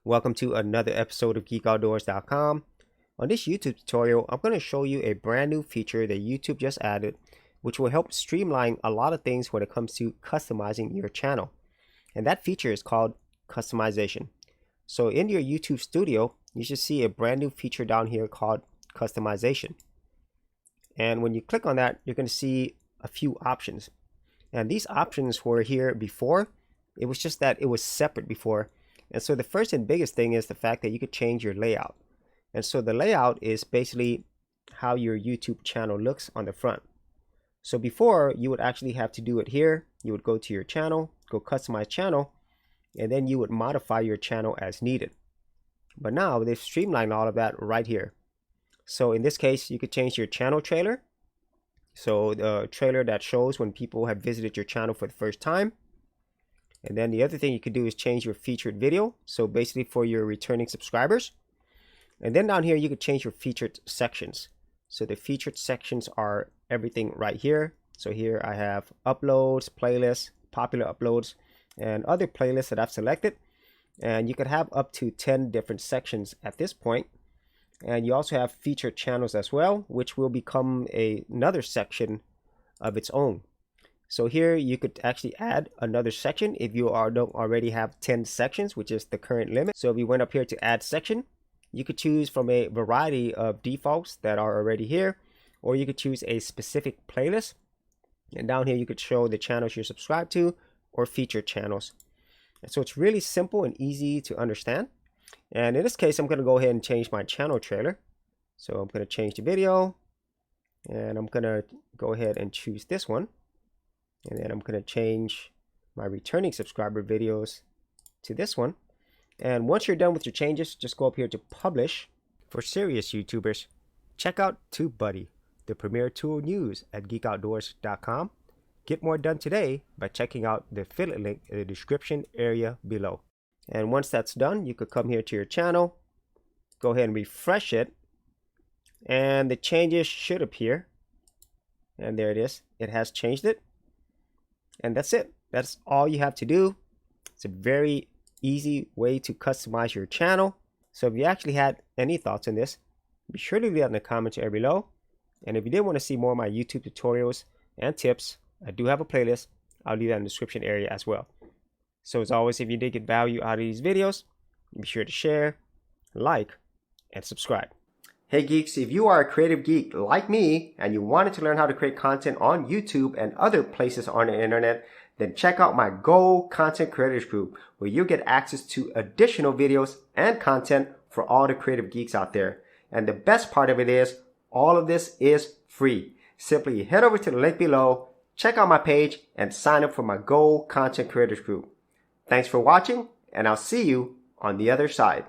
Welcome to another episode of GeekOutdoors.com. On this YouTube tutorial, I'm going to show you a brand new feature that YouTube just added, which will help streamline a lot of things when it comes to customizing your channel. And that feature is called customization. So in your YouTube studio, you should see a brand new feature down here called customization. And when you click on that, you're going to see a few options. And these options were here before. It was just that it was separate before. And so the first and biggest thing is the fact that you could change your layout. And so the layout is basically how your YouTube channel looks on the front. So before, you would actually have to do it here. You would go to your channel, go customize channel, and then you would modify your channel as needed. But now they've streamlined all of that right here. So in this case, you could change your channel trailer. So the trailer that shows when people have visited your channel for the first time. And then the other thing you could do is change your featured video. So basically for your returning subscribers. And then down here, you could change your featured sections. So the featured sections are everything right here. So here I have uploads, playlists, popular uploads, and other playlists that I've selected. And you could have up to 10 different sections at this point. And you also have featured channels as well, which will become another section of its own. So here you could actually add another section if you don't already have 10 sections, which is the current limit. So if you went up here to add section, you could choose from a variety of defaults that are already here, or you could choose a specific playlist. And down here you could show the channels you're subscribed to or featured channels. And so it's really simple and easy to understand. And in this case, I'm going to go ahead and change my channel trailer. So I'm going to change the video, and I'm going to go ahead and choose this one. And then I'm going to change my returning subscriber videos to this one. And once you're done with your changes, just go up here to publish. For serious YouTubers, check out TubeBuddy, the premier tool used at GeekOutdoors.com. Get more done today by checking out the affiliate link in the description area below. And once that's done, you could come here to your channel, go ahead and refresh it, and the changes should appear. And there it is. It has changed it. And that's it. That's all you have to do. It's a very easy way to customize your channel. So if you actually had any thoughts on this, be sure to leave that in the comments area below. And if you did want to see more of my YouTube tutorials and tips, I do have a playlist. I'll leave that in the description area as well. So as always, if you did get value out of these videos, be sure to share, like, and subscribe. Hey geeks, if you are a creative geek like me and you wanted to learn how to create content on YouTube and other places on the internet, then check out my Go Content Creators group, where you get access to additional videos and content for all the creative geeks out there. And the best part of it is, all of this is free. Simply head over to the link below, check out my page, and sign up for my Go Content Creators group. Thanks for watching, and I'll see you on the other side.